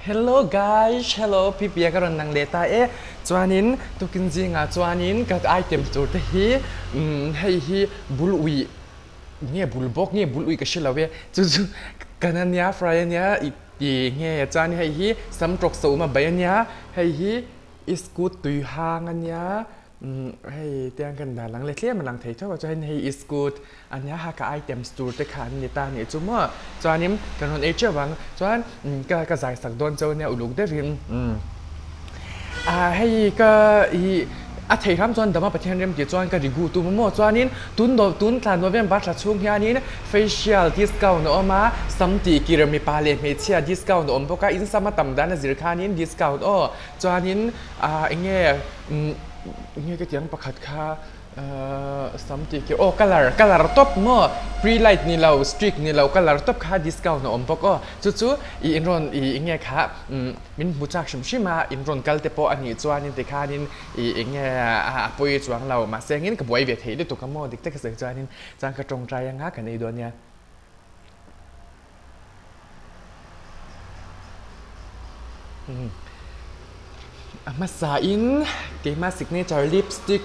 Hello guys, hello พี่เปียกำลังนั่งเลต้าจวนนินตุกินจริงจวนนินกับไอเทมตัวที่ให้ฮีบุลวีเนี่ยบุลบอกเนี่ยบุลวีก็เชื่อแล้วเว้ยจู่ๆกันนั้นเนี่ยฟรายเนี่ยอีเนี่ยจวนให้ฮีสำตกสูมาใบเนี่ยให้ฮีอิสกูตุยหางอันเนี่ยให้เตียงกันด่าหลังเลี้ยมันหลังเทเท่ากับจะให้อิสกูดอันนี้หากไอเทมสตูร์ตะขันเนี่ยตาเนี่ยจู่มั่วจวนนี้กันนนเอเจอร์วังจวนก็จ่ายสักโดนเจ้าเนี่ยอุลุกได้ฟินให้ก็เทคำจวนแต่มาประเทศเรียมจีจวนก็ดีกูตัวมั่วจวนนี้ตุนทานว่าเป็นบัตรช่วงนี้นะ facial discount เนอะมาสัมตีกิรมีปาเลเมเชีย discount เนอะเพราะก็อินสามาต่ำด้านสินค้านี้ discount จวนนี้เงี้ยก็ยังประคัดค่าสัมตีกิรcolor top มั่ว pre light นี่เรา strict นี่เรา color top ค่า discount เนอะเพราะก็จู่ๆอินรอนเงี้ยค่ะมินบูจักชิมชิมาอินรอนกัลเตปอันนี้จวนนี้ติค่านี้เงี้ยปุยจวงเรามาเสียงนี้กับบวยเวียดเฮด้วยตัวกมอดิกเตกเสียงจวนนี้จังกระจงใจยังหากันในดวนเนี่ยมาสาอินเกมาสิกเนเจอร์ลิปสติก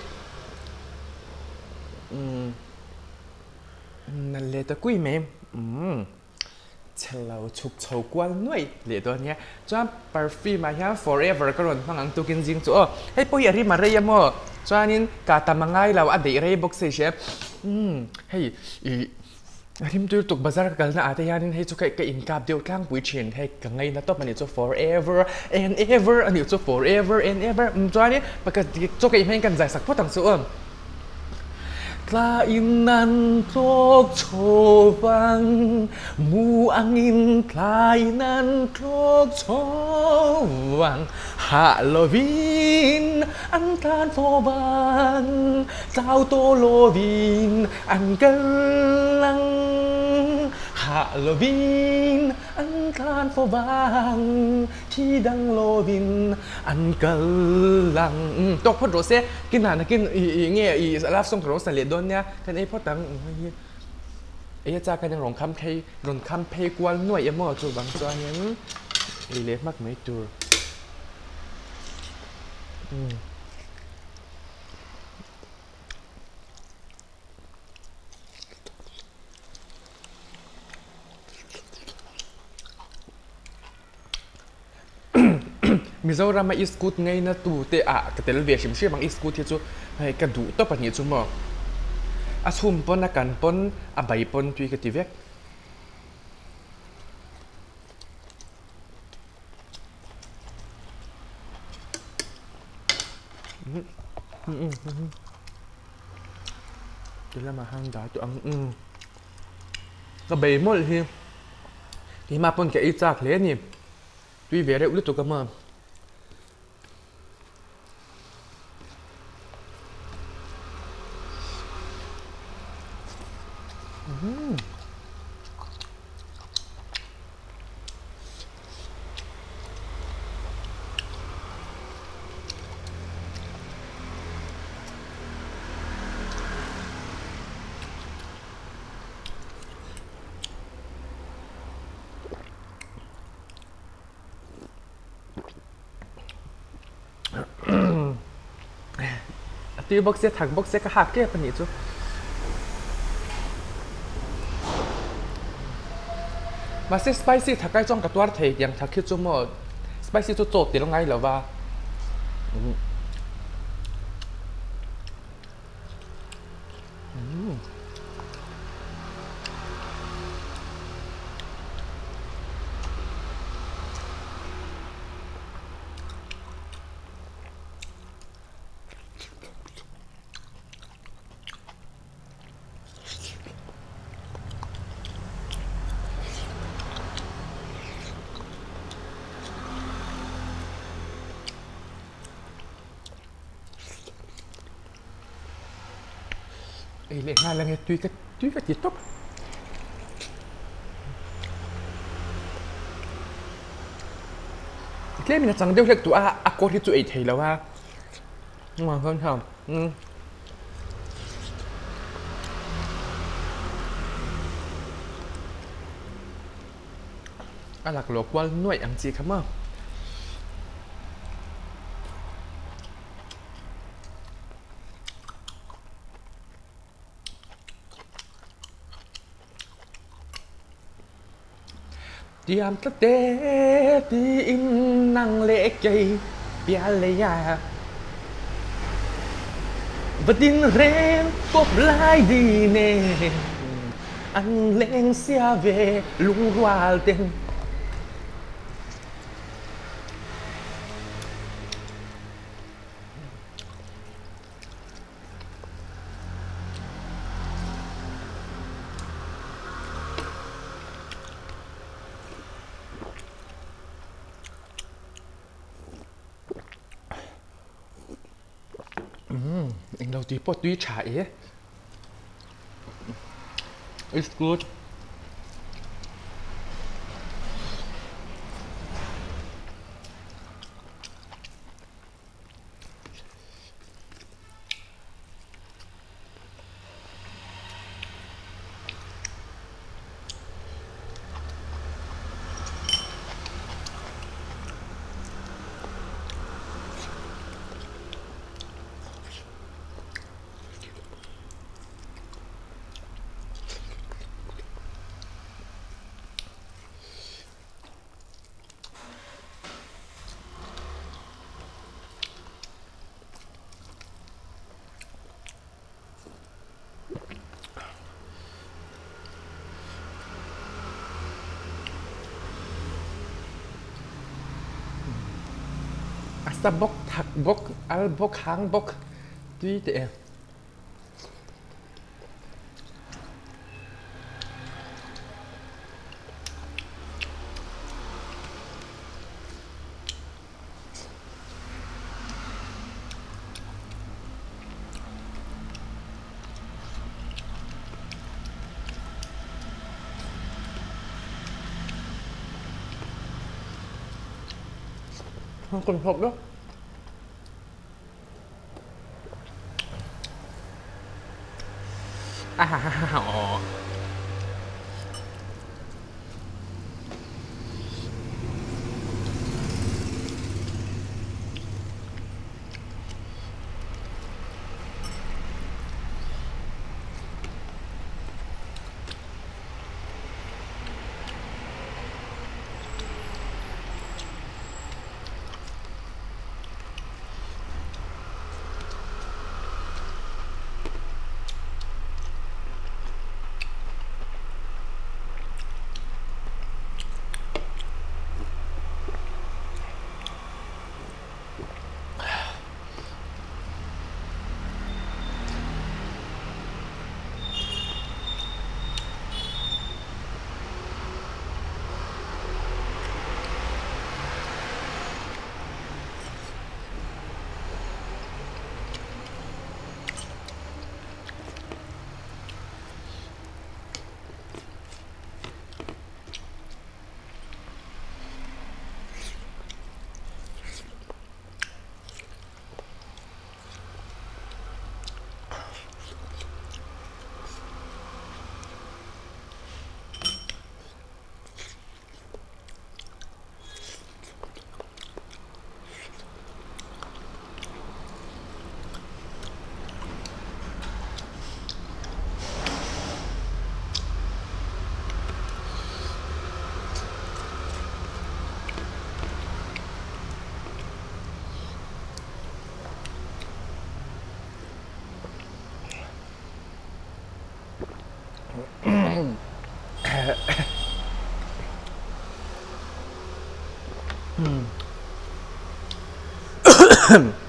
นั่นเลยตะกุ้ยเมมเชลาชุกโชกวนหน่วยเหลือตัวเนี้ยจ้า perfume มาฮะ forever ก็รอนฟังอังตุกินจริงจ้ะให้ปุยอะไรมาเรียมจ้านี่กาตามังไงเราอัดเดย์เรย์บ็อกเซชให้ที่มันตุกบาซาร์กันนะอาทิตย์นี้ให้จุกให้อินกับเดียวข้างปุยเชนให้กังไงนะต้องมันจะ forever and ever อันนี้จะ forever and everจ้านี่ปกติจุกให้กันใจสักพอตั้งส่วน Kelainan tok cobang mu angin kelainan tok cobang Halloween antan phobang tao to lovin an galang Halloween antan phobangที่ดังโลวินอันกลังตกพอดโรเซ่กินหานะกินเงี้ยรับส่งของโรสเลียดเนี่ยกันไอ้พ่อตังไอ้จ้ากันยังรองคำเพย์กวนหน่วยมั่วจูบางจวนยังรีเลทมากไม่จูมิโซรามาอิสกูดไงนะตูเตะกแต่ละเวียชิมเชื่อบางอิสกูดที่จูให้กระดูตัวปัญญาจูมั่วอาชุมปนนักการปนใบปนตุยกติเวกจะละมาห้างได้ตัวก็ใบหมดเลยที่มาปนแกอีจากเลยนี่ตุยเวียได้อุลตัวกันมาตีบ็อกเซถังบ็อกเซก็หักเก็บปัญญาจูมาเซสไปซี่ถักใกล้จ้องกับตัวเทยยังถักคิดจูมั่วสไปซี่จูโจดตีลงไงเหรอวะเอ้ยเล่นงานอะไรเงี้ยตุยก็จิตตกเล่นมีนะจังเดียวเล็กตัวโคที่จูเอทแล้วว่ามาคนทำหลักโลกว่าหน่วยอังจีครับมั้ง Tiam ta te ti in nang le kei pia le ya Vadin ren pop lai di ne Anh lên xe về lung hoa tên anh đầu tiên bỏ túi chả ấy It's good Asa bok thak bok al bok hang bok túi tệ Không còn hộp đó À,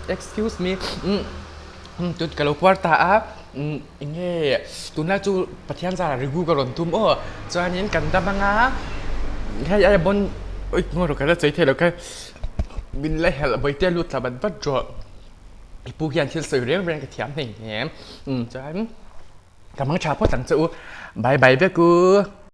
Excuse me Tut kalau kuarta ini tuna tu patian zara rigu karon tum cho anh em cần ta băng á hay ai bon oi ngồi cái đó chơi thế là cái mình lấy hela bởi tiền lụt là bạn bắt cho ipu hiền thiên sử riêng cái thiam này nhé cho anh cảm ơn chào phó tặng sự bye bye bé cô